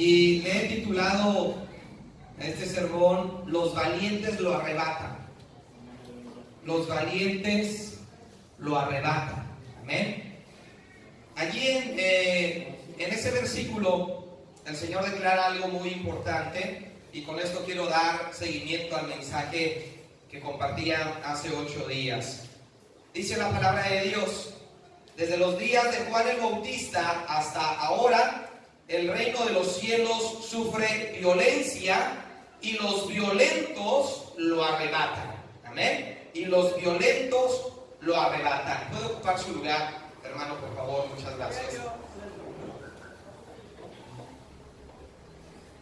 Y le he titulado a este sermón: Los valientes lo arrebatan. Los valientes lo arrebatan. Amén. Allí en ese versículo el Señor declara algo muy importante, y con esto quiero dar seguimiento al mensaje que compartía hace 8 días. Dice la palabra de Dios: desde los días de Juan el Bautista hasta ahora, el reino de los cielos sufre violencia y los violentos lo arrebatan. Amén. Y los violentos lo arrebatan. ¿Puede ocupar su lugar, hermano, por favor? Muchas gracias.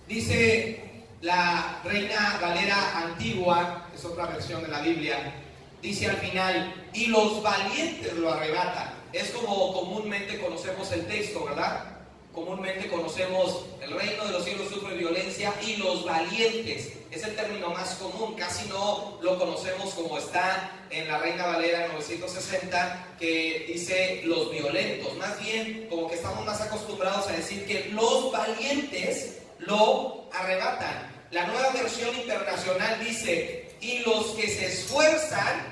Dice la Reina Valera Antigua, es otra versión de la Biblia, dice al final: y los valientes lo arrebatan. Es como comúnmente conocemos el texto, ¿verdad? Comúnmente conocemos: el reino de los cielos sufre violencia y los valientes. Es el término más común, casi no lo conocemos como está en la Reina Valera 960, que dice los violentos. Más bien, como que estamos más acostumbrados a decir que los valientes lo arrebatan. La Nueva Versión Internacional dice: y los que se esfuerzan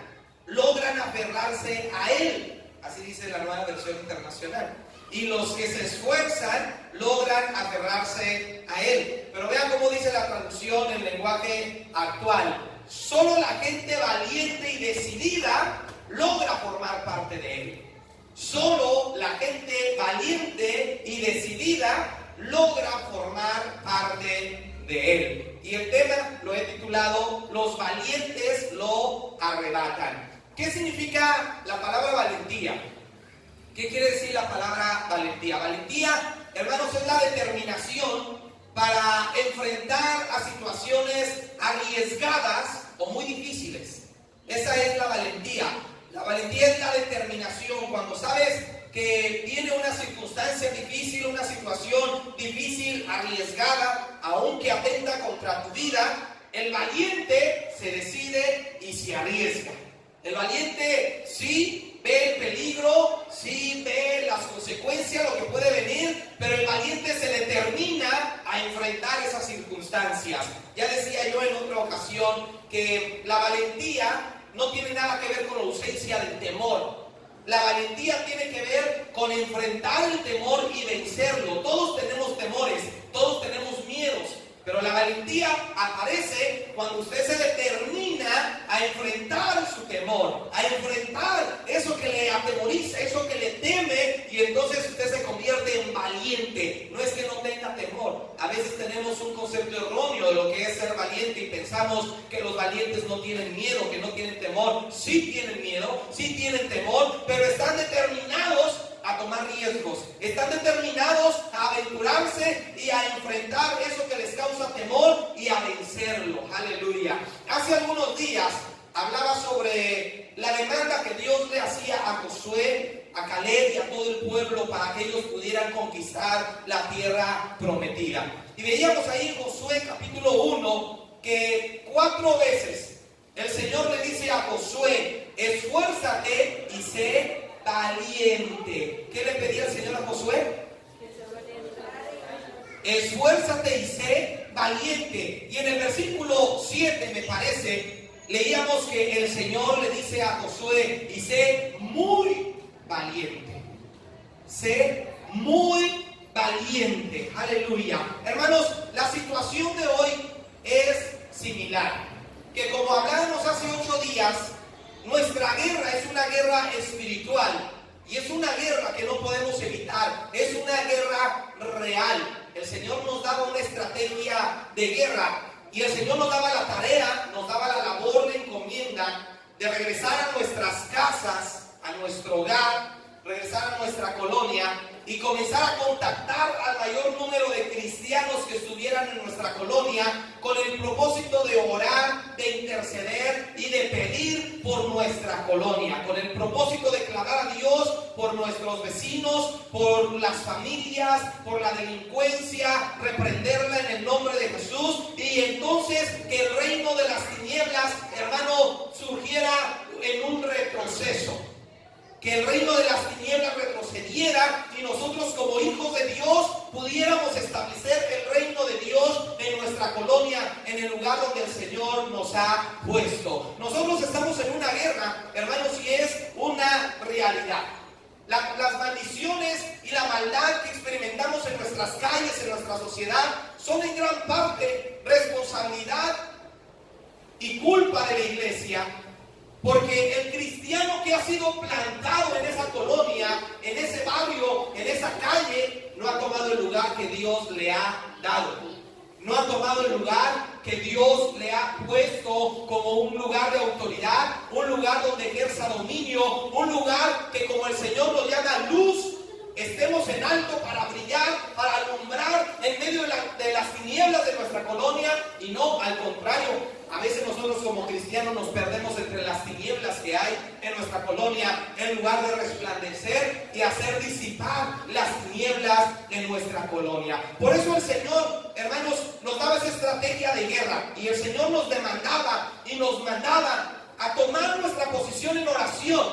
logran aferrarse a él. Así dice la Nueva Versión Internacional. Y los que se esfuerzan logran aferrarse a él. Pero vean cómo dice la traducción en lenguaje actual: solo la gente valiente y decidida logra formar parte de él. Solo la gente valiente y decidida logra formar parte de él. Y el tema lo he titulado: los valientes lo arrebatan. ¿Qué significa la palabra valentía? ¿Qué quiere decir la palabra valentía? Valentía, hermanos, es la determinación para enfrentar a situaciones arriesgadas o muy difíciles. Esa es la valentía. La valentía es la determinación cuando sabes que viene una circunstancia difícil, una situación difícil, arriesgada, aunque atenta contra tu vida. El valiente se decide y se arriesga. El valiente sí ve el peligro, sí ve las consecuencias, lo que puede venir, pero el valiente se determina a enfrentar esas circunstancias. Ya decía yo en otra ocasión que la valentía no tiene nada que ver con la ausencia del temor. La valentía tiene que ver con enfrentar el temor y vencerlo. Todos tenemos temores, todos tenemos miedos, pero la valentía aparece cuando usted se determina a enfrentar su temor, a enfrentar eso que le atemoriza, eso que le teme, y entonces usted se convierte en valiente. No es que no tenga temor. A veces tenemos un concepto erróneo de lo que es ser valiente y pensamos que los valientes no tienen miedo, que no tienen temor. Sí tienen miedo, sí tienen temor, pero están determinados a tomar riesgos, están determinados a aventurarse y a enfrentar eso que les causa temor y a vencerlo. Aleluya. Hace algunos días hablaba sobre la demanda que Dios le hacía a Josué, a Caleb y a todo el pueblo para que ellos pudieran conquistar la tierra prometida. Y veíamos ahí en Josué capítulo 1 que 4 veces el Señor le dice a Josué: esfuérzate y sé valiente. ¿Qué le pedía el Señor a Josué? Esfuérzate y sé valiente. Y en el versículo 7, me parece, leíamos que el Señor le dice a Josué: y sé muy valiente. Sé muy valiente. Aleluya. Hermanos, la situación de hoy es similar. Que como hablábamos hace 8 días, nuestra guerra es una guerra espiritual y es una guerra que no podemos evitar, es una guerra real. El Señor nos daba una estrategia de guerra y el Señor nos daba la tarea, nos daba la labor, la encomienda de regresar a nuestras casas, a nuestro hogar, regresar a nuestra colonia y comenzar a contactar al mayor número de cristianos que estuvieran en nuestra colonia con el propósito de orar, de interceder y de pedir por nuestra colonia, con el propósito de clamar a Dios por nuestros vecinos, por las familias, por la delincuencia, reprenderla en el nombre de Jesús, y entonces que el reino de las tinieblas, hermano, surgiera en un retroceso. Que el reino de las tinieblas retrocediera y nosotros como hijos de Dios pudiéramos establecer el reino lugar donde el Señor nos ha puesto. Nosotros estamos en una guerra, hermanos, y es una realidad. Las maldiciones y la maldad que experimentamos en nuestras calles, en nuestra sociedad, son en gran parte responsabilidad y culpa de la iglesia, porque el cristiano que ha sido plantado en esa colonia, en ese barrio, en esa calle, no ha tomado el lugar que Dios le ha dado. No ha tomado el lugar que Dios le ha puesto como un lugar de autoridad, un lugar donde ejerza dominio, un lugar que, como el Señor nos llama luz, estemos en alto para brillar, para alumbrar en medio de las tinieblas de nuestra colonia, y no al contrario. A veces nosotros como cristianos nos perdemos entre las tinieblas que hay en nuestra colonia, en lugar de resplandecer y hacer disipar las tinieblas en nuestra colonia. Por eso el Señor, hermanos, nos daba esa estrategia de guerra, y el Señor nos demandaba y nos mandaba a tomar nuestra posición en oración,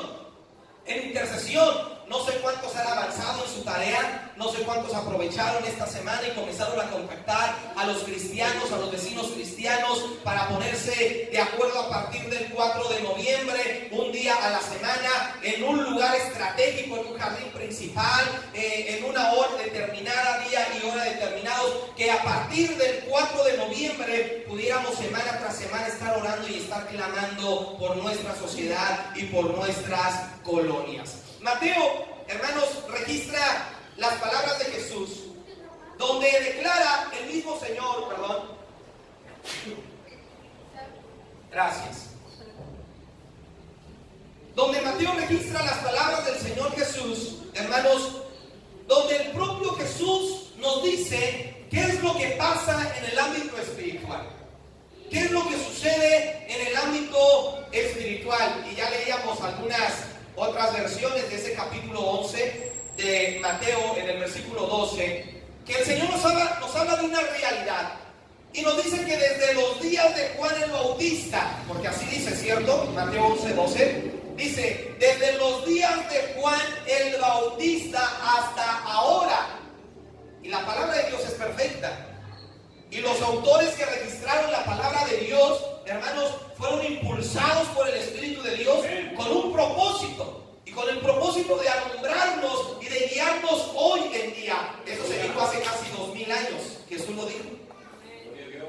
en intercesión. No sé cuántos han avanzado en su tarea, no sé cuántos aprovecharon esta semana y comenzaron a contactar a los cristianos, a los vecinos cristianos, para ponerse de acuerdo a partir del 4 de noviembre, un día a la semana, en un lugar estratégico, en un jardín principal, en una hora determinada, día y hora determinados, que a partir del 4 de noviembre pudiéramos semana tras semana estar orando y estar clamando por nuestra sociedad y por nuestras colonias. Mateo, hermanos, registra las palabras de Jesús, donde declara el mismo Señor, gracias, donde Mateo registra las palabras del Señor Jesús, hermanos, donde el propio Jesús nos dice qué es lo que pasa en el ámbito espiritual, qué es lo que sucede en el ámbito espiritual. Y ya leíamos algunas otras versiones de ese capítulo 11 de Mateo, en el versículo 12, que el Señor nos habla de una realidad, y nos dice que desde los días de Juan el Bautista, porque así dice, ¿cierto? Mateo 11, 12, dice, desde los días de Juan el Bautista hasta ahora. Y la palabra de Dios es perfecta, y los autores que registraron la palabra de Dios, hermanos, fueron impulsados por el Espíritu de Dios con un propósito, y con el propósito de alumbrarnos y de guiarnos hoy en día. Eso se dijo hace casi 2000 años, Jesús lo dijo.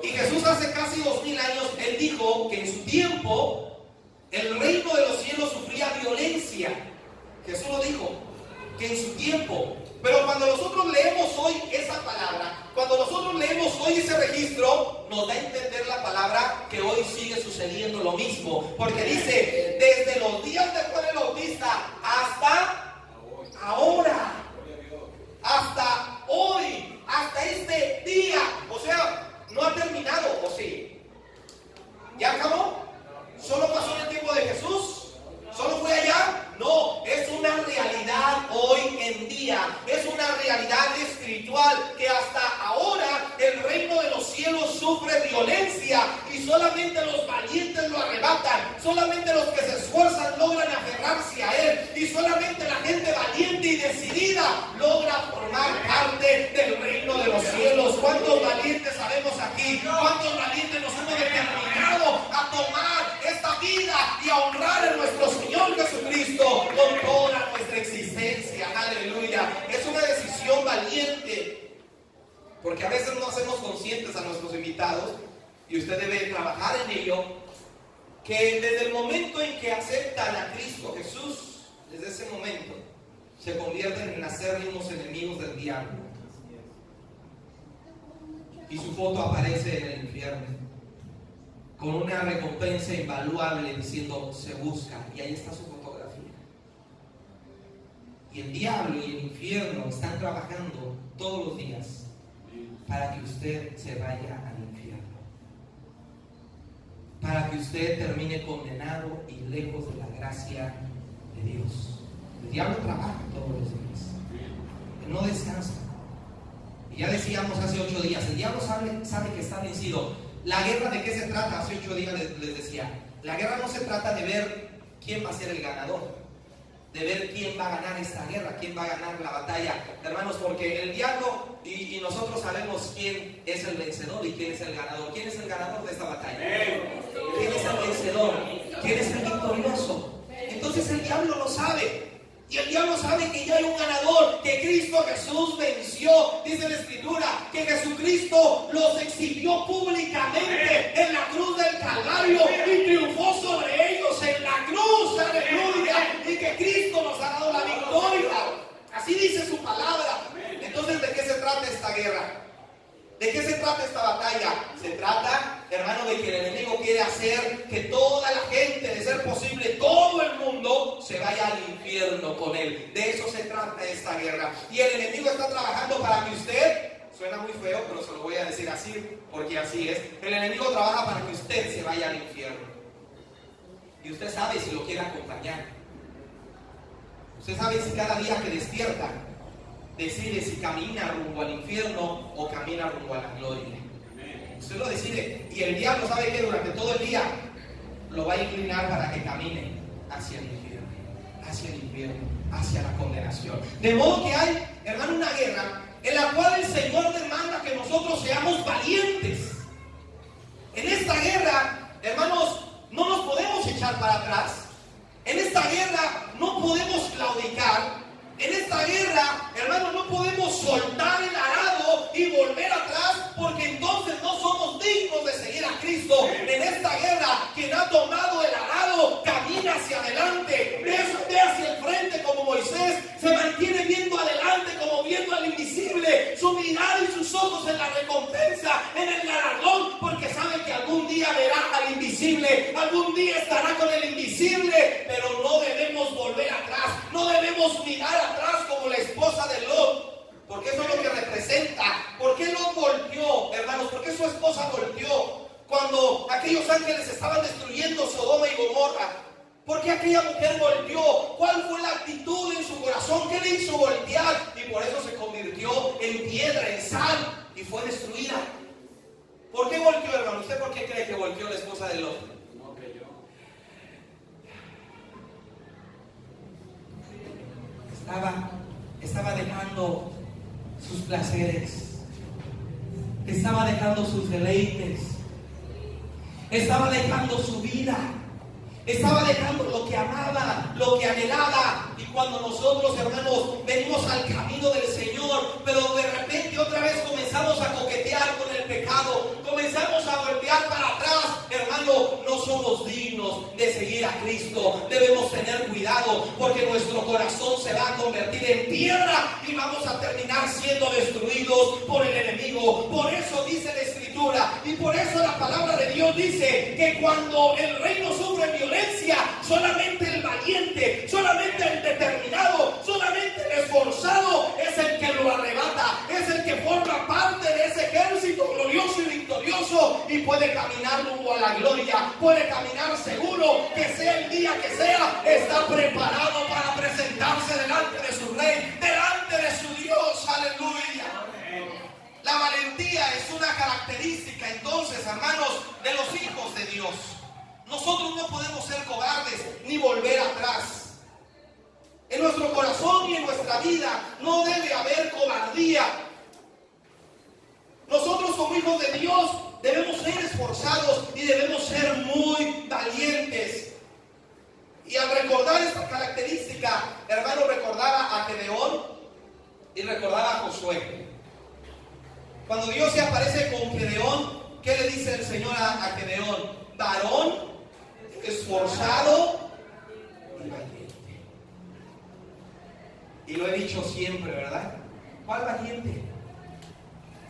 Y Jesús hace casi 2000 años, Él dijo que en su tiempo el reino de los cielos sufría violencia. Jesús lo dijo, que en su tiempo. Pero cuando nosotros leemos hoy esa palabra, cuando nosotros leemos hoy ese registro, nos da a entender la palabra que hoy sigue sucediendo lo mismo. Porque dice, desde los días de Juan el Bautista hasta ahora, hasta hoy, hasta este día. O sea, no ha terminado, ¿o sí? ¿Ya acabó? ¿Solo pasó en el tiempo de Jesús? ¿Solo fue allá? No, es una realidad hoy en día, es una realidad espiritual que hasta ahora el reino de los cielos sufre violencia, y solamente los valientes lo arrebatan, solamente los que se esfuerzan logran aferrarse a él, y solamente la gente valiente y decidida logra formar parte del reino de los cielos. ¿Cuántos valientes sabemos aquí? ¿Cuántos valientes nos hemos determinado a tomar esta vida y a honrar a nuestro Señor Jesucristo con toda nuestra existencia? Aleluya. Es una decisión valiente, porque a veces no hacemos conscientes a nuestros invitados, y usted debe trabajar en ello, que desde el momento en que aceptan a Cristo Jesús, desde ese momento se convierten en acérrimos enemigos del diablo, y su foto aparece en el infierno con una recompensa invaluable diciendo se busca, y ahí está su fotografía. Y el diablo y el infierno están trabajando todos los días para que usted se vaya al infierno, para que usted termine condenado y lejos de la gracia de Dios. El diablo trabaja todos los días, él no descansa. Y ya decíamos hace 8 días, el diablo sabe que está vencido. ¿La guerra de qué se trata? Hace 8 días les decía, la guerra no se trata de ver quién va a ser el ganador. de ver quién va a ganar esta guerra, quién va a ganar la batalla, hermanos, porque el diablo y nosotros sabemos quién es el vencedor y quién es el ganador. ¿Quién es el ganador de esta batalla? ¿Quién es el vencedor? ¿Quién es el victorioso? Entonces el diablo lo sabe. Y el diablo sabe que ya hay un ganador, que Cristo Jesús venció. Dice la Escritura que Jesucristo los exhibió públicamente en la cruz del Calvario y triunfó sobre ellos en la cruz, aleluya, y que Cristo nos ha dado la victoria. Así dice su palabra. Entonces, ¿de qué se trata esta guerra? ¿De qué se trata esta batalla? Se trata, hermano, de que el enemigo quiere hacer que toda la gente, de ser posible, todo el mundo se vaya al infierno con él. De eso se trata esta guerra. Y el enemigo está trabajando para que usted, suena muy feo, pero se lo voy a decir así, porque así es. El enemigo trabaja para que usted se vaya al infierno. Y usted sabe si lo quiere acompañar. Usted sabe si cada día que despierta decide si camina rumbo al infierno o camina rumbo a la gloria. Usted lo decide. Y el diablo sabe que durante todo el día lo va a inclinar para que camine hacia el infierno, hacia la condenación. De modo que hay, hermano, una guerra en la cual el Señor demanda que nosotros seamos valientes. En esta guerra, hermanos, no nos podemos echar para atrás. En esta guerra no podemos claudicar. En esta guerra, hermanos, no podemos soltar el arado y volver atrás, porque entonces no somos dignos de seguir a Cristo. En esta guerra, quien ha tomado el arado camina hacia adelante, ve hacia el frente como Moisés, se mantiene viendo adelante como viendo al invisible, su mirada y sus ojos en la recompensa, en el galardón, porque sabe que algún día verá al invisible, algún día estará con el invisible. Pero no debemos volver atrás, no debemos mirar atrás como la esposa de Lot, porque eso es lo que representa. ¿Por qué Lot volteó, hermanos? ¿Por qué su esposa volteó cuando aquellos ángeles estaban destruyendo Sodoma y Gomorra? ¿Por qué aquella mujer volteó? ¿Cuál fue la actitud en su corazón? ¿Qué le hizo voltear? Y por eso se convirtió en piedra, en sal, y fue destruida. ¿Por qué volteó, hermano? ¿Usted por qué cree que volteó la esposa de Lot? Estaba dejando sus placeres, estaba dejando sus deleites, estaba dejando su vida, estaba dejando lo que amaba, lo que anhelaba. Y cuando nosotros, hermanos, venimos al camino del Señor, pero de repente otra vez comenzamos a coquetear con el pecado, comenzamos a voltear para atrás, hermano, no somos dignos de seguir a Cristo. Debemos tener cuidado, porque nuestro corazón se va a convertir en piedra y vamos a terminar siendo destruidos por el enemigo. Por eso dice la Escritura, y por eso la palabra de Dios dice que cuando el reino sufre violencia, solamente el valiente, solamente el determinado, solamente el esforzado es el que lo arrebata, es el que forma parte de ese ejército glorioso y victorioso y puede caminar rumbo a la gloria, puede caminar seguro, que sea el día que sea, está preparado para presentarse delante de su rey, delante de su Dios. Aleluya. La valentía es una característica, entonces, hermanos, de los hijos de Dios. Nosotros no podemos ser cobardes ni volver atrás. En nuestro corazón y en nuestra vida no debe haber cobardía. Nosotros como hijos de Dios debemos ser esforzados y debemos ser muy valientes. Y al recordar esta característica, hermano, recordaba a Gedeón y recordaba a Josué. Cuando Dios se aparece con Gedeón, ¿qué le dice el Señor a Gedeón? Varón, esforzado y valiente. Y lo he dicho siempre, ¿verdad? ¿Cuál valiente?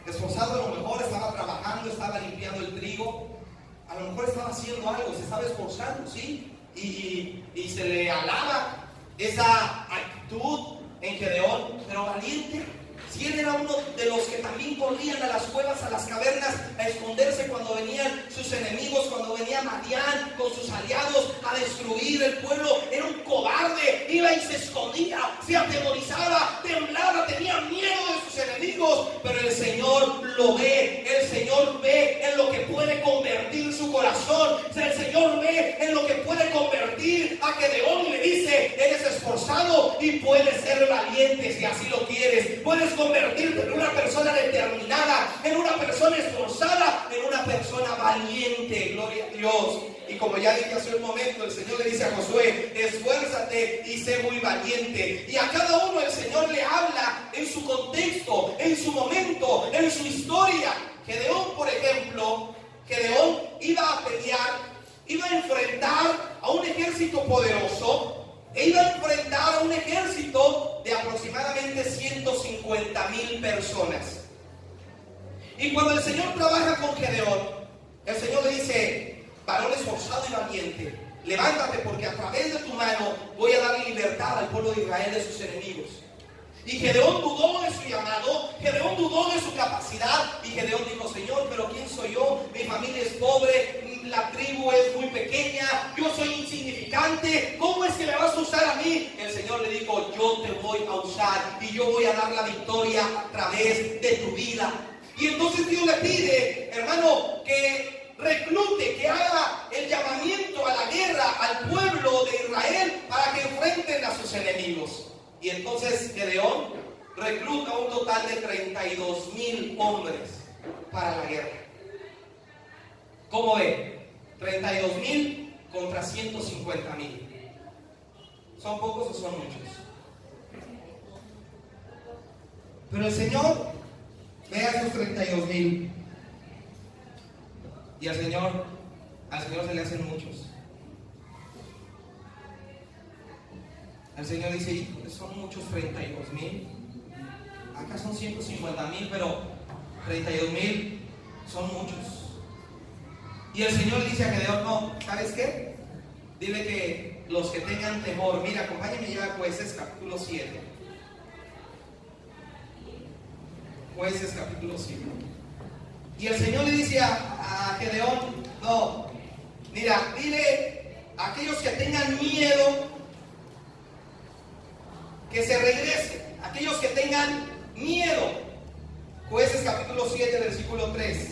Esforzado a lo mejor estaba trabajando, estaba limpiando el trigo, a lo mejor estaba haciendo algo, se estaba esforzando, ¿sí? Y se le alaba esa actitud en Gedeón, pero valiente. Si él era uno de los que también corrían a las cuevas, a las cavernas, a esconderse cuando venían sus enemigos, cuando venía Madián con sus aliados a destruir el pueblo, era un cobarde, iba y se escondía, se atemorizaba, temblaba, tenía miedo de sus enemigos, pero el Señor lo ve, el Señor ve en lo que puede convertir su corazón, el Señor ve en lo que puede convertir a Gedeón y le dice, eres esforzado esforzado y puedes ser valiente si así lo quieres. Puedes convertirte en una persona determinada, en una persona esforzada, en una persona valiente. Gloria a Dios. Y como ya dije hace un momento, el Señor le dice a Josué: esfuérzate y sé muy valiente. Y a cada uno el Señor le habla en su contexto, en su momento, en su historia. Gedeón, por ejemplo, Gedeón iba a pelear, iba a enfrentar a un ejército poderoso, e iba a enfrentar a un ejército de aproximadamente 150,000 personas. Y cuando el Señor trabaja con Gedeón, el Señor le dice: varón esforzado y valiente, levántate, porque a través de tu mano voy a dar libertad al pueblo de Israel de sus enemigos. Y Gedeón dudó de su llamado, Gedeón dudó de su capacidad, y Gedeón dijo: Señor, pero ¿quién soy yo? Mi familia es pobre, la tribu es muy pequeña, yo soy insignificante, ¿cómo es que me vas a usar a mí? El Señor le dijo: yo te voy a usar y yo voy a dar la victoria a través de tu vida. Y entonces Dios le pide, hermano, que reclute, que haga el llamamiento a la guerra al pueblo de Israel para que enfrenten a sus enemigos. Y entonces Gedeón recluta un total de 32,000 hombres para la guerra. ¿Cómo ve? 32,000 contra 150,000. ¿Son pocos o son muchos? Pero el Señor ve a esos 32,000 y al Señor se le hacen muchos. El Señor dice: híjole, son muchos 32,000. Acá son 150,000, pero 32,000 son muchos. Y el Señor dice a Gedeón: no, ¿sabes qué? Dile que los que tengan temor, mira, acompáñame ya a Jueces capítulo 7. Jueces capítulo 7. Y el Señor le dice a Gedeón: no, mira, dile a aquellos que tengan miedo que se regresen, aquellos que tengan miedo. Jueces capítulo 7, versículo 3.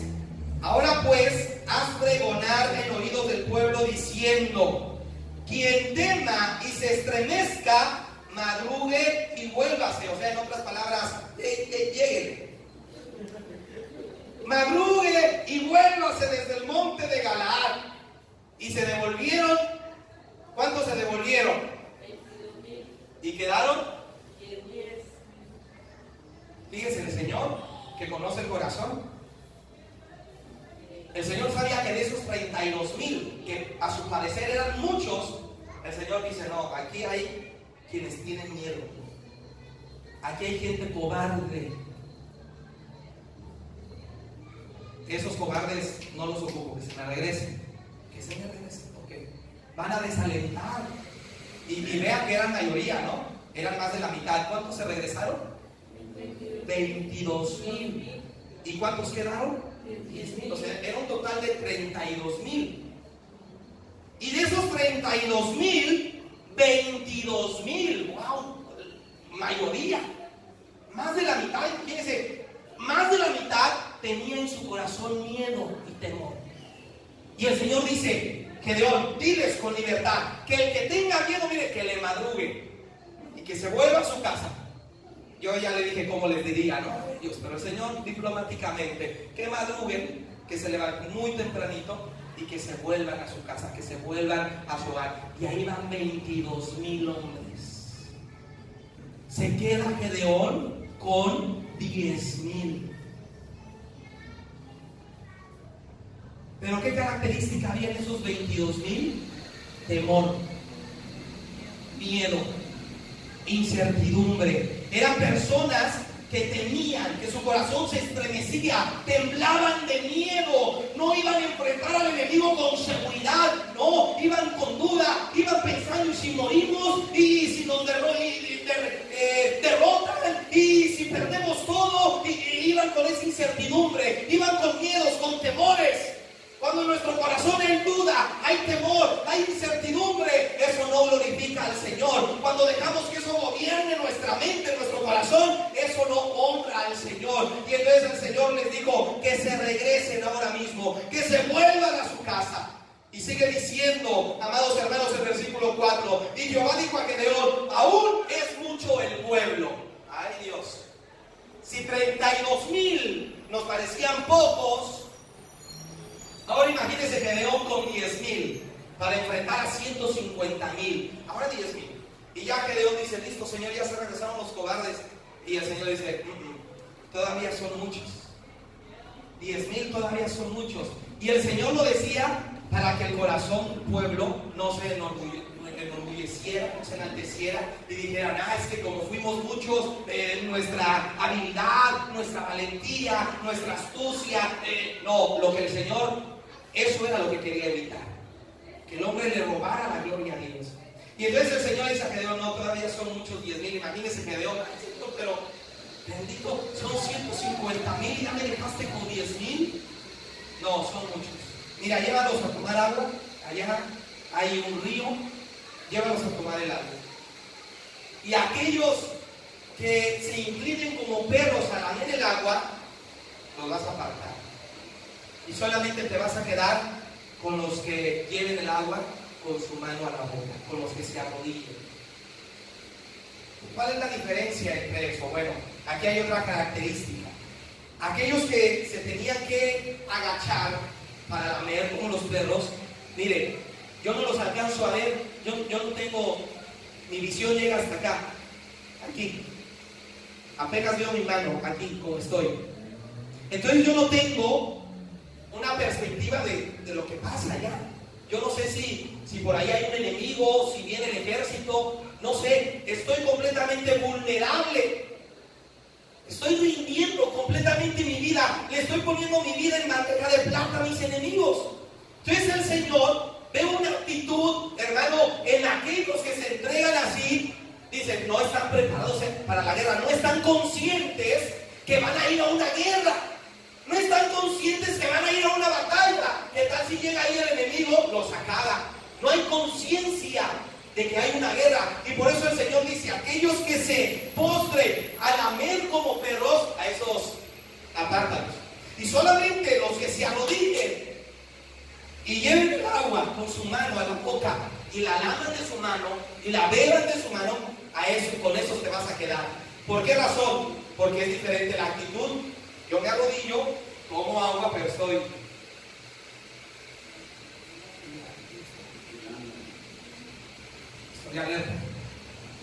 Ahora pues, haz pregonar en oídos del pueblo diciendo: quien tema y se estremezca, madrugue y vuélvase. O sea, en otras palabras, llegue. Madrugue y vuélvase desde el monte de Galaad. Y se devolvieron. ¿Cuántos se devolvieron? ¿Y quedaron? 10. Fíjese, el Señor, que conoce el corazón, el Señor sabía que de esos 32,000, que a su parecer eran muchos, el Señor dice: no, aquí hay quienes tienen miedo, aquí hay gente cobarde. Esos cobardes no los ocupo, que se me regresen, porque van a desalentar. Y vean que eran mayoría, ¿no? Eran más de la mitad. ¿Cuántos se regresaron? 22,000. ¿Y cuántos quedaron? 10,000. O sea, era un total de 32,000. Y de esos 32,000, 22,000, wow, mayoría. Más de la mitad, fíjense, más de la mitad tenía en su corazón miedo y temor. Y el Señor dice: Gedeón, diles con libertad que el que tenga miedo, mire, que le madrugue y que se vuelva a su casa. Yo ya le dije cómo les diría, ¿no? Dios, pero el Señor diplomáticamente, que madruguen, que se levanten muy tempranito y que se vuelvan a su casa, que se vuelvan a su hogar. Y ahí van 22,000 hombres. Se queda Gedeón con 10,000. Pero ¿qué característica había en esos 22,000? Temor, miedo, incertidumbre. Eran personas que temían, que su corazón se estremecía, temblaban de miedo, no iban a enfrentar al enemigo con seguridad, no, iban con duda, iban pensando: ¿y si morimos? ¿Y si nos derrotan? ¿Y si perdemos todo? Y iban con esa incertidumbre, iban con miedos, con temores. Cuando en nuestro corazón hay duda, hay temor, hay incertidumbre, eso no glorifica al Señor. Cuando dejamos que eso gobierne nuestra mente, nuestro corazón, eso no honra al Señor. Y entonces el Señor les dijo que se regresen ahora mismo, que se vuelvan a su casa. Y sigue diciendo, amados hermanos, el versículo 4, y Jehová dijo a Gedeón, aún es mucho el pueblo. Ay Dios, si 32,000 nos parecían pocos, ahora imagínense Gedeón con 10,000 para enfrentar a 150,000, ahora 10,000. Y ya Gedeón dice, listo Señor, ya se regresaron los cobardes. Y el Señor dice, todavía son muchos. 10,000 todavía son muchos. Y el Señor lo decía para que el corazón del pueblo no se enorgulleciera, no se enalteciera y dijeran, es que como fuimos muchos, nuestra habilidad, nuestra valentía, nuestra astucia, no, lo que el Señor, eso era lo que quería evitar, que el hombre le robara la gloria a Dios. Y entonces el Señor dice a Gedeón, no, todavía son muchos, 10,000, imagínense Gedeón, pero bendito, son 150,000 y ya me dejaste con 10,000. No, son muchos. Mira, llévalos a tomar agua, allá hay un río, llévalos a tomar el agua. Y aquellos que se inclinen como perros a lamer el agua, los vas a apartar. Y solamente te vas a quedar con los que lleven el agua con su mano a la boca, con los que se arrodillen. ¿Cuál es la diferencia entre eso? Bueno, aquí hay otra característica. Aquellos que se tenían que agachar para lamer como los perros, mire, yo no los alcanzo a ver, yo no tengo, mi visión llega hasta acá, aquí, apenas veo mi mano, aquí como estoy. Entonces yo no tengo una perspectiva de lo que pasa allá. Yo no sé si por ahí hay un enemigo, si viene el ejército, no sé, estoy completamente vulnerable. Estoy rindiendo completamente mi vida. Le estoy poniendo mi vida en bandeja de plata a mis enemigos. Entonces el Señor ve una actitud, hermano, en aquellos que se entregan así. Dicen, no están preparados para la guerra. No están conscientes que van a ir a una guerra. No están conscientes que van a ir a una batalla. ¿Qué tal si llega ahí el enemigo? Los acaba. No hay conciencia de que hay una guerra. Y por eso el Señor dice, aquellos que se postren a lamer como perros, a esos apártalos. Y solamente los que se arrodillen y lleven el agua con su mano a la boca y la laman de su mano y la beban de su mano, a eso, con eso te vas a quedar. ¿Por qué razón? Porque es diferente la actitud. Yo me arrodillo, tomo agua, pero estoy alerta.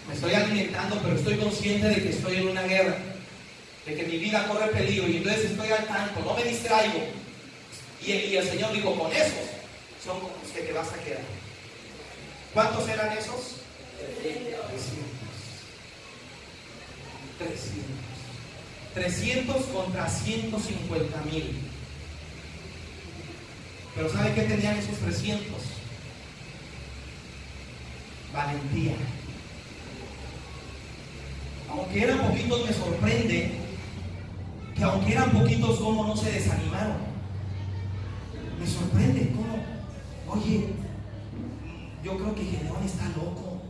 Me estoy alimentando, pero estoy consciente de que estoy en una guerra, de que mi vida corre peligro, y entonces estoy al tanto, no me distraigo. Y el Señor dijo, con esos son con los que te vas a quedar. ¿Cuántos eran esos? 300 contra 150,000. Pero ¿sabe qué tenían esos 300? Valentía. Aunque eran poquitos, me sorprende que aunque eran poquitos, cómo no se desanimaron. Me sorprende cómo, oye, yo creo que Gedeón está loco.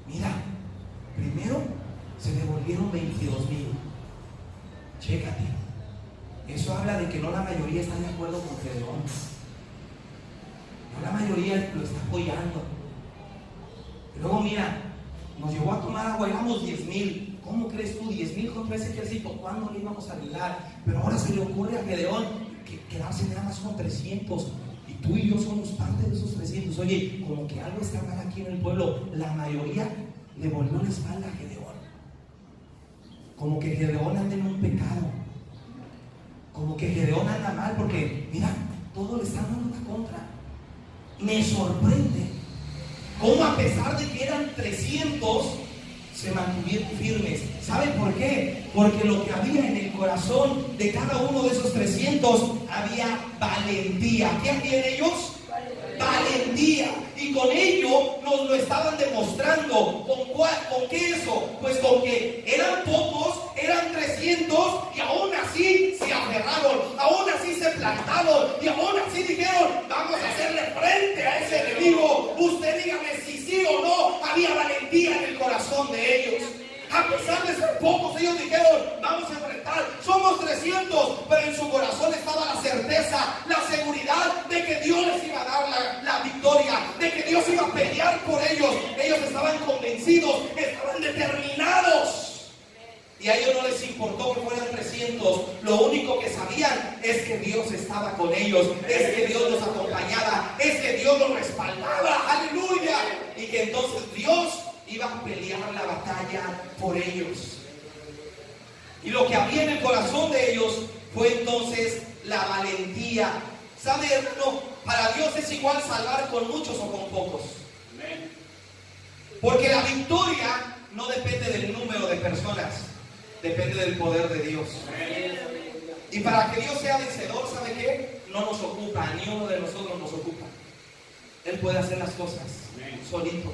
Mira, primero se devolvieron 22,000. Chécate. Eso habla de que no la mayoría está de acuerdo con Gedeón. No la mayoría lo está apoyando. Luego mira, nos llevó a tomar agua, éramos 10,000. ¿Cómo crees tú? 10,000 contra ese ejército, ¿cuándo le íbamos a ayudar? Pero ahora se le ocurre a Gedeón quedarse nada más con 300. Y tú y yo somos parte de esos 300. Oye, como que algo está mal aquí en el pueblo. La mayoría le volvió la espalda a Gedeón. Como que Gedeón anda en un pecado. Como que Gedeón anda mal porque, mira, todo le está dando la contra. Me sorprende cómo a pesar de que eran 300, se mantuvieron firmes. ¿Saben por qué? Porque lo que había en el corazón de cada uno de esos 300 había valentía. ¿Qué había en ellos? Valentía. Y con ello nos lo estaban demostrando. ¿Con qué eso? Pues con que eran pocos, eran 300, y aún así se aferraron, aún así se plantaron, y aún así dijeron, vamos a hacerle frente a ese enemigo. Usted dígame si sí o no. Había valentía en el corazón de ellos. A pesar de ser pocos, ellos dijeron, vamos a enfrentar, somos 300, pero en su corazón estaba la certeza, la seguridad de que Dios les iba a dar la por ellos. Ellos estaban convencidos, estaban determinados. Y a ellos no les importó que fueran 300. Lo único que sabían es que Dios estaba con ellos, es que Dios los acompañaba, es que Dios los respaldaba. Aleluya. Y que entonces Dios iba a pelear la batalla por ellos. Y lo que había en el corazón de ellos fue entonces la valentía. ¿Sabe, hermano? Para Dios es igual salvar con muchos o con pocos. Porque la victoria no depende del número de personas, depende del poder de Dios. Y para que Dios sea vencedor, ¿sabe qué? No nos ocupa, ni uno de nosotros nos ocupa. Él puede hacer las cosas solito.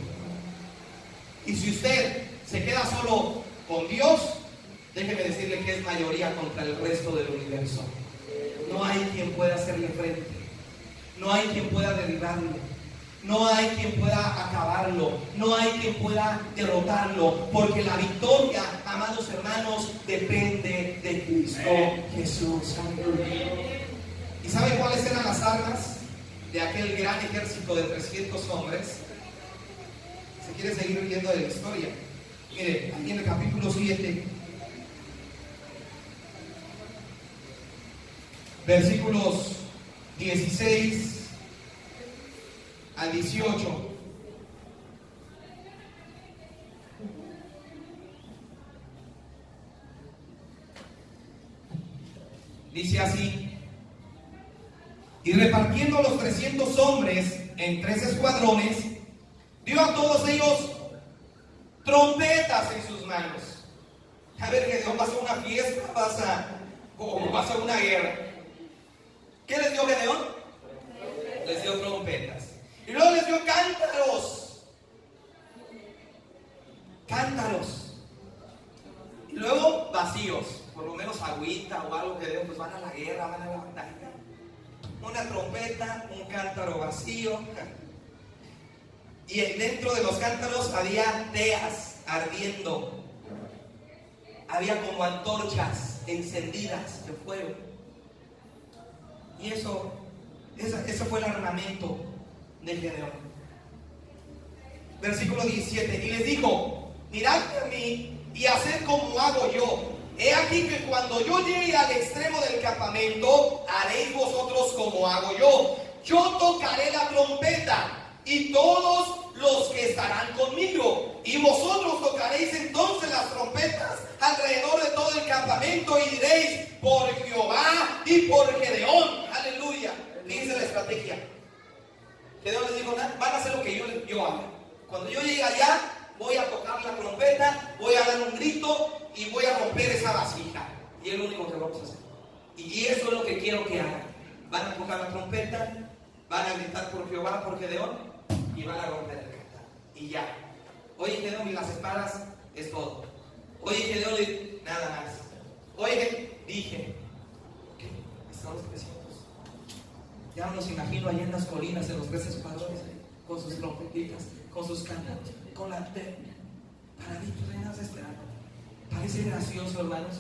Y si usted se queda solo con Dios, déjeme decirle que es mayoría contra el resto del universo. No hay quien pueda hacerle frente. No hay quien pueda derribarlo. No hay quien pueda acabarlo. No hay quien pueda derrotarlo. Porque la victoria, amados hermanos, depende de Cristo Jesús. ¿Y saben cuáles eran las armas de aquel gran ejército de 300 hombres? Si quiere seguir viendo de la historia, mire, aquí en el capítulo 7, versículos 16 al 18. Dice así: y repartiendo los 300 hombres en 3 escuadrones, dio a todos ellos trompetas en sus manos. A ver, Gedeón, ¿vas a una fiesta? ¿Vas a una guerra? ¿Qué les dio Gedeón? Les dio trompetas. Y luego les dio cántaros. Cántaros. Y luego vacíos. Por lo menos agüita o algo que Gedeón, pues van a la guerra, van a la batalla. Una trompeta, un cántaro vacío. Y dentro de los cántaros había teas ardiendo. Había como antorchas encendidas de fuego. Y ese fue el armamento de Gedeón. Versículo 17. Y les dijo: miradme a mí y haced como hago yo. He aquí que cuando yo llegue al extremo del campamento, haréis vosotros como hago yo. Yo tocaré la trompeta y todos los que estarán conmigo, y vosotros tocaréis entonces las trompetas alrededor de todo el campamento y diréis: por Jehová y por Gedeón. Aleluya. Fíjense la estrategia. Gedeón les dijo: van a hacer lo que yo haga. Cuando yo llegue allá, voy a tocar la trompeta, voy a dar un grito y voy a romper esa vasija. Y es lo único que vamos a hacer. Y eso es lo que quiero que hagan. Van a tocar la trompeta, van a gritar por Jehová, por Gedeón, y van a romper el cántaro. Y ya. Oye, Gedeón, y las espadas es todo. Oye, Gedeón, nada más. Oye, dije, ¿qué? Están los 300. Ya me los imagino allá en las colinas, en los 3 escuadrones, con sus trompetitas, con sus cántaros, con la paraditos, reinas esperando. Parece gracioso, hermanos,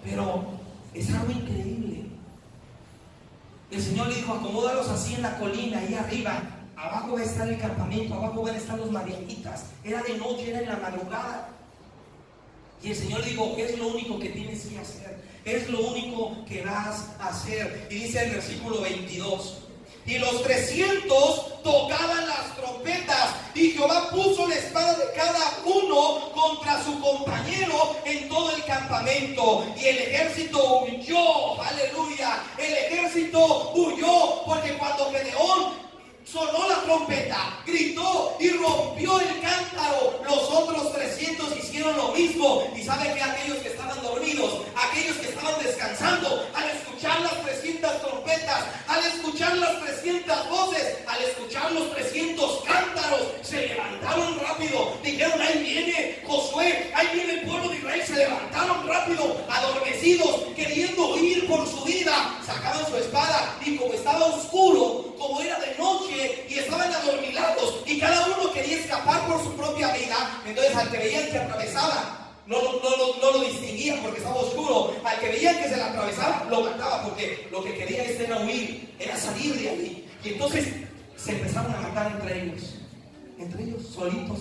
pero es algo increíble. El Señor le dijo: acomódalos así en la colina, ahí arriba. Abajo va a estar el campamento, abajo van a estar los madianitas. Era de noche, era en la madrugada. Y el Señor le dijo: es lo único que tienes que hacer, es lo único que vas a hacer. Y dice el versículo 22: y los 300 tocaban las trompetas, y Jehová puso la espada de cada uno contra su compañero en todo el campamento, y el ejército huyó. Aleluya. El ejército huyó, porque cuando Gedeón sonó la trompeta, gritó y rompió el cántaro, los otros 300 hicieron lo mismo. Y sabe que aquellos que estaban dormidos, aquellos que estaban descansando, al escuchar las 300 trompetas, al escuchar las 300 voces, al escuchar los 300 cántaros, se levantaron rápido. Dijeron: ahí viene Josué, ahí viene el pueblo de Israel. Se levantaron rápido, adormecidos, queriendo huir por su vida. Sacaban su espada, y como estaba oscuro, como era de noche, y estaban adormilados, y cada uno quería escapar por su propia vida, entonces al que veían que atravesaba, no lo distinguían porque estaba oscuro. Al que veían que se la atravesaba, lo mataba, porque lo que quería era huir, era salir de ahí. Y entonces se empezaron a matar entre ellos. entre ellos, solitos.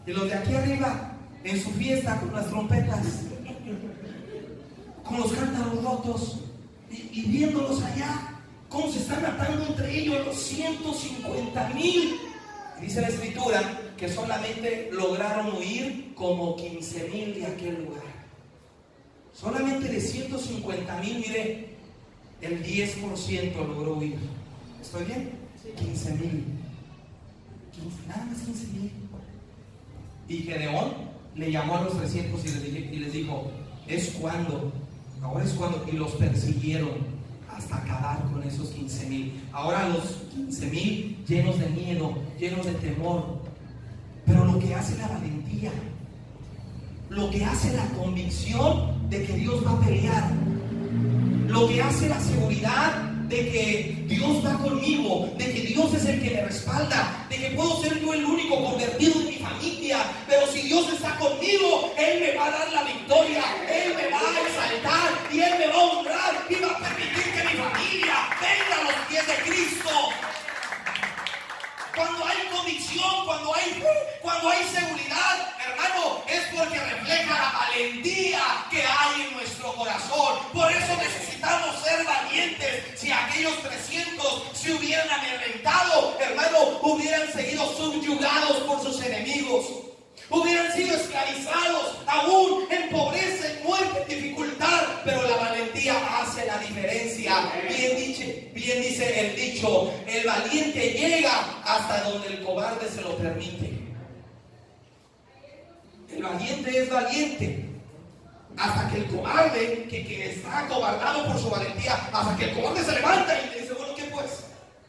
Y los de aquí arriba, en su fiesta, con las trompetas, con los cántaros rotos, y viéndolos allá, cómo se están matando entre ellos los 150,000. Dice la Escritura que solamente lograron huir como 15,000 de aquel lugar. Solamente de 150,000, mire, el 10% logró huir. ¿Estoy bien? 15,000. Nada más 15,000. Y Gedeón le llamó a los 300 y les dijo: es cuando, ahora es cuando. Y los persiguieron hasta acabar con esos 15,000. Ahora los 15,000 llenos de miedo, llenos de temor. Pero lo que hace la valentía, lo que hace la convicción de que Dios va a pelear, lo que hace la seguridad de que Dios va conmigo, de que Dios es el que me respalda, de que puedo ser yo el único convertido de mi familia, pero si Dios está conmigo, Él me va a dar la victoria, Él me va a exaltar y Él me va a honrar y va a permitir que mi familia venga a los pies de Cristo. Cuando hay convicción, cuando hay seguridad, hermano, es porque refleja la valentía que hay en nuestro corazón. Por eso necesitamos ser valientes. Si aquellos 300 se hubieran amedrentado, hermano, hubieran seguido subyugados por sus enemigos, hubieran sido esclavizados, aún en pobreza, en muerte, en dificultad. Pero la valentía hace la diferencia. Bien dice el dicho: el valiente llega hasta donde el cobarde se lo permite. El valiente es valiente hasta que el cobarde, que está acobardado por su valentía, hasta que el cobarde se levanta y le dice: bueno, ¿qué pues?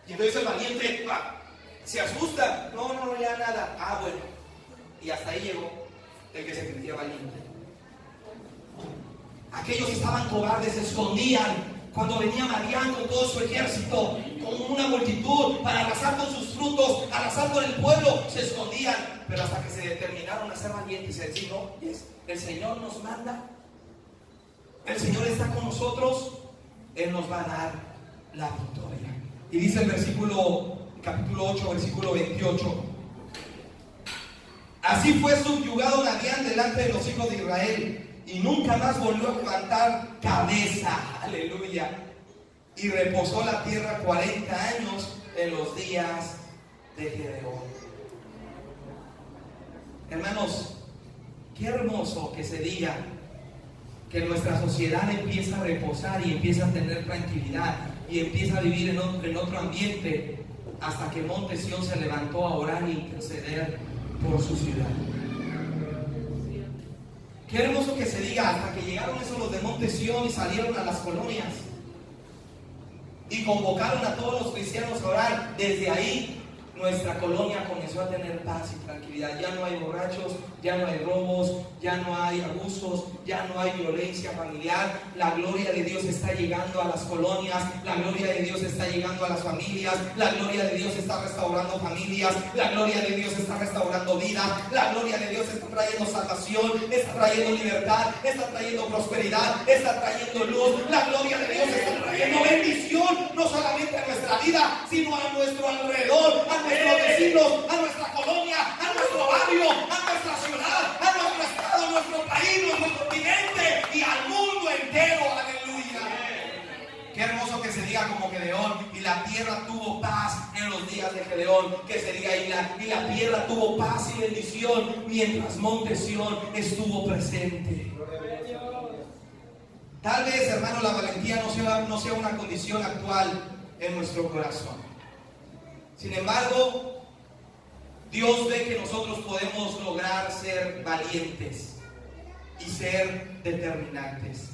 Y entonces el valiente se asusta. No, ya nada. Bueno. Y hasta ahí llegó el que se sentía valiente. Aquellos que estaban cobardes se escondían cuando venía Madián con todo su ejército, con una multitud, para arrasar con sus frutos, arrasar con el pueblo. Se escondían, pero hasta que se determinaron a ser valientes y a decir: no, el Señor nos manda, el Señor está con nosotros, Él nos va a dar la victoria. Y dice el capítulo 8, versículo 28: así fue subyugado Madián delante de los hijos de Israel, y nunca más volvió a levantar cabeza. Aleluya. Y reposó la tierra 40 años en los días de Gedeón. Hermanos, qué hermoso que se diga que nuestra sociedad empieza a reposar y empieza a tener tranquilidad y empieza a vivir en otro ambiente, hasta que Monte Sión se levantó a orar e interceder por su ciudad. Qué hermoso que se diga, hasta que llegaron esos los de Monte Sión y salieron a las colonias y convocaron a todos los cristianos a orar. Desde ahí nuestra colonia comenzó a tener paz y tranquilidad. Ya no hay borrachos, ya no hay robos, ya no hay abusos, ya no hay violencia familiar. La gloria de Dios está llegando a las colonias, la gloria de Dios está llegando a las familias, la gloria de Dios está restaurando familias, la gloria de Dios está restaurando vidas, la gloria de Dios está trayendo salvación, está trayendo libertad, está trayendo prosperidad, está trayendo luz. La gloria de Dios está trayendo bendición, no solamente a nuestra vida, sino a nuestro alrededor, a nuestros vecinos, a nuestra colonia, a nuestro barrio, a nuestra ciudad, a nuestro estado, a nuestro país, a nuestro continente y al mundo entero. Aleluya. Qué hermoso que se diga como Gedeón: y la tierra tuvo paz en los días de Gedeón. Que se diga: y la tierra tuvo paz y bendición mientras Monte Sión estuvo presente. Tal vez, hermano, la valentía no sea una condición actual en nuestro corazón. Sin embargo, Dios ve que nosotros podemos lograr ser valientes y ser determinantes.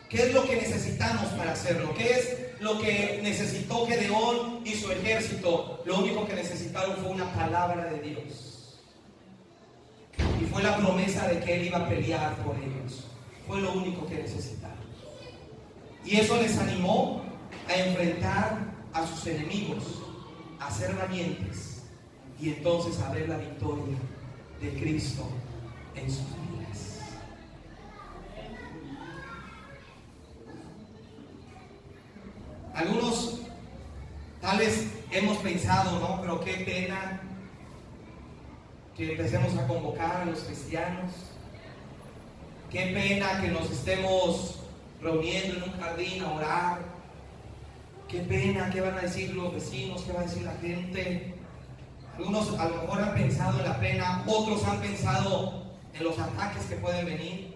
¿Qué es lo que necesitamos para hacerlo? ¿Qué es lo que necesitó Gedeón y su ejército? Lo único que necesitaron fue una palabra de Dios. Y fue la promesa de que Él iba a pelear por ellos. Fue lo único que necesitaron. Y eso les animó a enfrentar a sus enemigos, a ser valientes y entonces a ver la victoria de Cristo en sus vidas. Algunos tal vez hemos pensado: no, pero qué pena que empecemos a convocar a los cristianos. Qué pena que nos estemos reuniendo en un jardín a orar. Qué pena, ¿qué van a decir los vecinos? ¿Qué va a decir la gente? Algunos a lo mejor han pensado en la pena, otros han pensado en los ataques que pueden venir.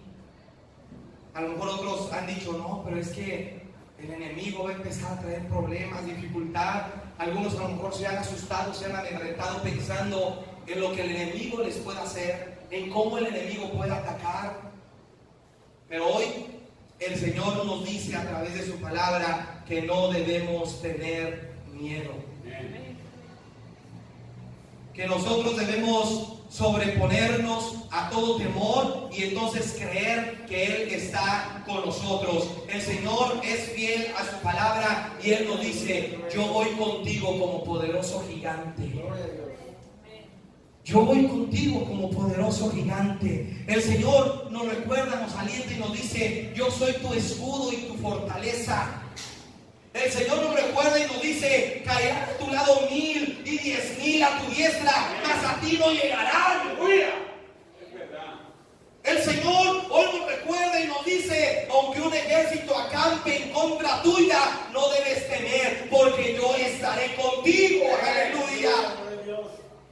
A lo mejor otros han dicho, no, pero es que el enemigo va a empezar a traer problemas, dificultad. Algunos a lo mejor se han asustado, se han amedrentado pensando en lo que el enemigo les puede hacer, en cómo el enemigo puede atacar. Pero hoy el Señor nos dice a través de su palabra que no debemos tener miedo. Que nosotros debemos sobreponernos a todo temor y entonces creer que Él está con nosotros. El Señor es fiel a su palabra y Él nos dice, yo voy contigo como poderoso gigante. Yo voy contigo como poderoso gigante. El Señor nos recuerda, nos alienta y nos dice, yo soy tu escudo y tu fortaleza. El Señor nos recuerda y nos dice, caerán a tu lado 1000 y 10,000 a tu diestra, mas a ti no llegarán. El Señor hoy nos recuerda y nos dice, aunque un ejército acampe en contra tuya, no debes temer, porque yo estaré contigo. Aleluya.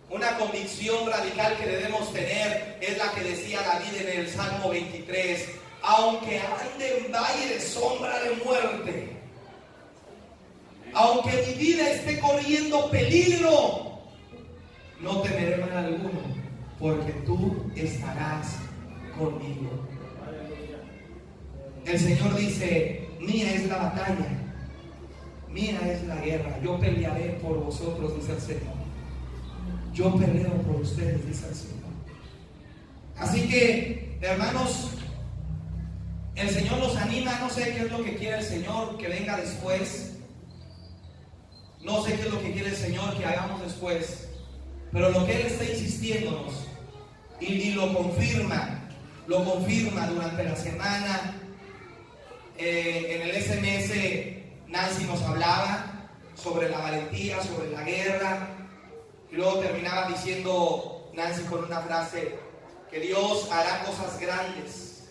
Una convicción radical que debemos tener es la que decía David en el Salmo 23, aunque ande en valle de sombra de muerte, aunque mi vida esté corriendo peligro, no temeré mal alguno, porque tú estarás conmigo. El Señor dice, mía es la batalla, mía es la guerra, yo pelearé por vosotros, dice el Señor. Yo peleo por ustedes, dice el Señor. Así que, hermanos, el Señor nos anima. No sé qué es lo que quiere el Señor que venga después. No sé qué es lo que quiere el Señor que hagamos después. Pero lo que Él está insistiéndonos y lo confirma durante la semana. En el SMS Nancy nos hablaba sobre la valentía, sobre la guerra. Y luego terminaba diciendo Nancy con una frase, que Dios hará cosas grandes,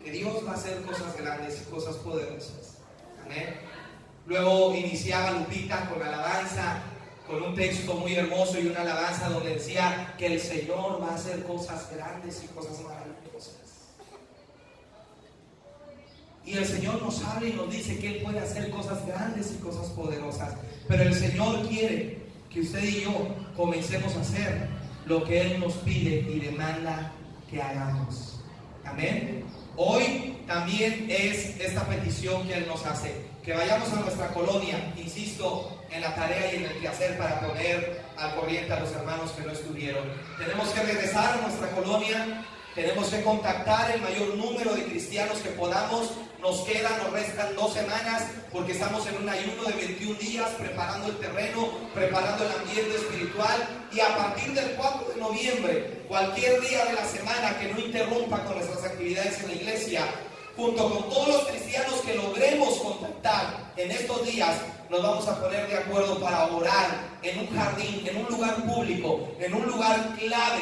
que Dios va a hacer cosas grandes y cosas poderosas. Amén. Luego iniciaba Lupita con alabanza, con un texto muy hermoso y una alabanza donde decía que el Señor va a hacer cosas grandes y cosas maravillosas. Y el Señor nos habla y nos dice que Él puede hacer cosas grandes y cosas poderosas. Pero el Señor quiere que usted y yo comencemos a hacer lo que Él nos pide y demanda que hagamos. Amén. Hoy también es esta petición que Él nos hace, que vayamos a nuestra colonia, insisto, en la tarea y en el quehacer para poner al corriente a los hermanos que no estuvieron. Tenemos que regresar a nuestra colonia, tenemos que contactar el mayor número de cristianos que podamos. Nos restan 2 semanas porque estamos en un ayuno de 21 días preparando el terreno, preparando el ambiente espiritual, y a partir del 4 de noviembre, cualquier día de la semana que no interrumpa con nuestras actividades en la iglesia, junto con todos los cristianos que logremos contactar en estos días, nos vamos a poner de acuerdo para orar en un jardín, en un lugar público, en un lugar clave,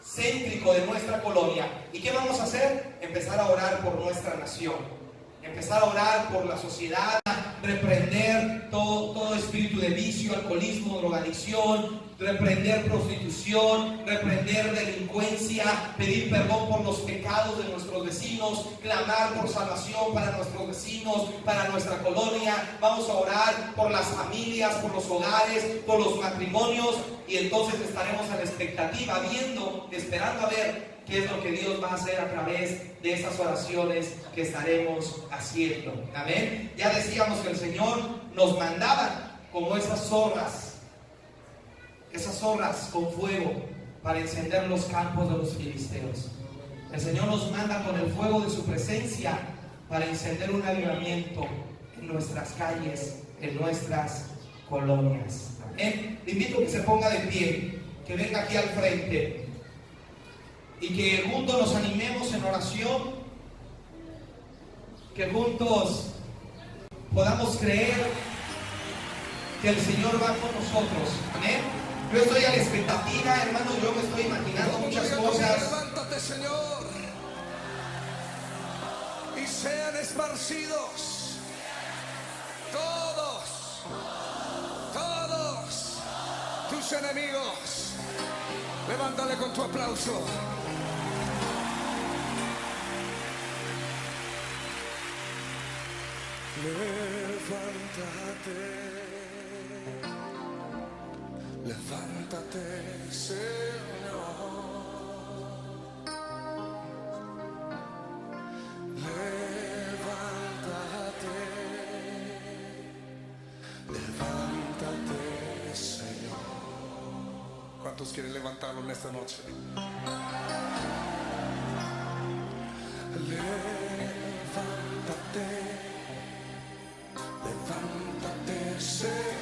céntrico de nuestra colonia. ¿Y qué vamos a hacer? Empezar a orar por nuestra nación. Empezar a orar por la sociedad, reprender todo espíritu de vicio, alcoholismo, drogadicción, reprender prostitución, reprender delincuencia, pedir perdón por los pecados de nuestros vecinos, clamar por salvación para nuestros vecinos, para nuestra colonia. Vamos a orar por las familias, por los hogares, por los matrimonios, y entonces estaremos a la expectativa, esperando a ver qué es lo que Dios va a hacer a través de esas oraciones que estaremos haciendo. Amén. Ya decíamos que el Señor nos mandaba como esas zorras con fuego para encender los campos de los filisteos. El Señor nos manda con el fuego de su presencia para encender un avivamiento en nuestras calles, en nuestras colonias. Amén. Le invito a que se ponga de pie, que venga aquí al frente, y que juntos nos animemos en oración, que juntos podamos creer que el Señor va con nosotros. Amén. Yo estoy a la expectativa, hermano, yo me estoy imaginando muchas cosas. Levántate, Señor, y sean esparcidos todos tus enemigos. Levántale con tu aplauso. Levántate, Señor. Levántate, Señor. ¿Cuántos quieren levantarlo en esta noche? Levántate, levántate, Señor.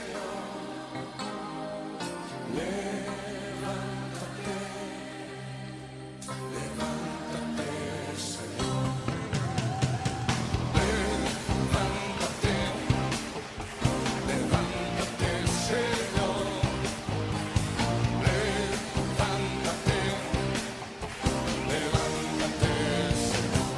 Levántate, levántate, Señor. Levántate, levántate, Señor. Levántate, levántate, Señor.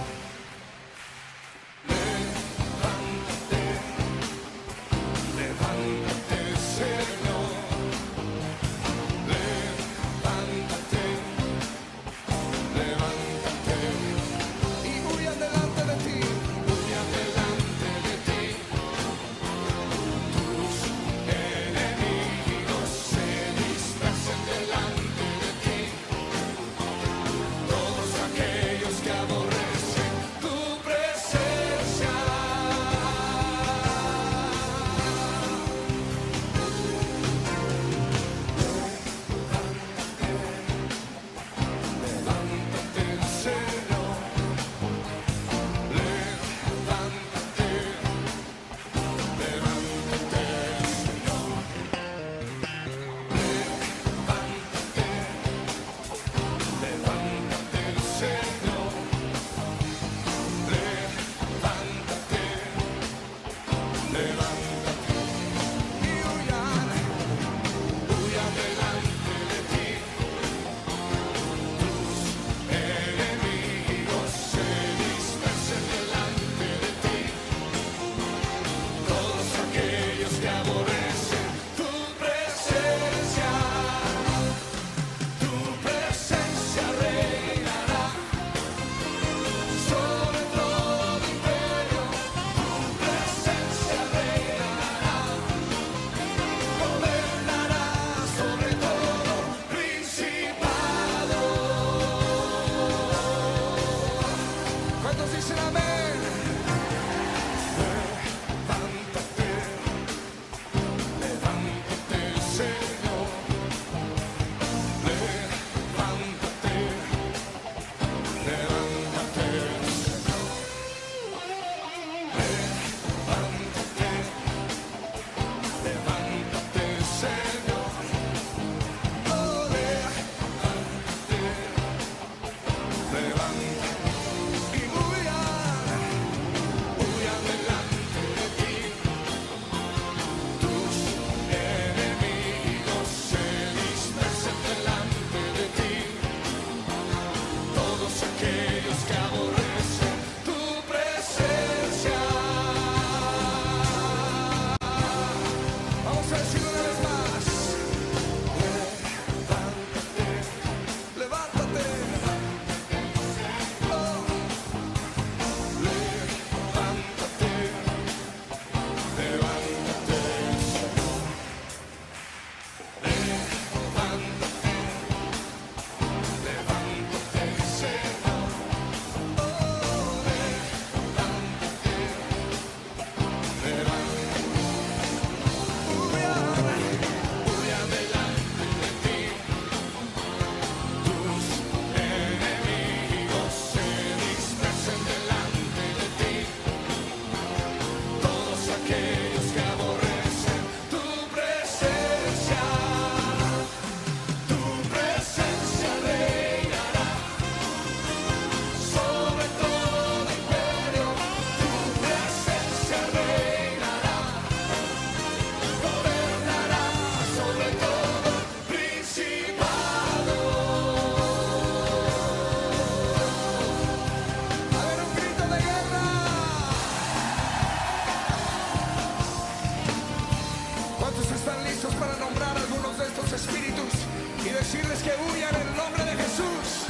que huyan en el nombre de Jesús.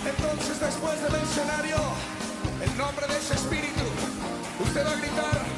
Entonces, después de mencionar yo el nombre de ese espíritu, usted va a gritar: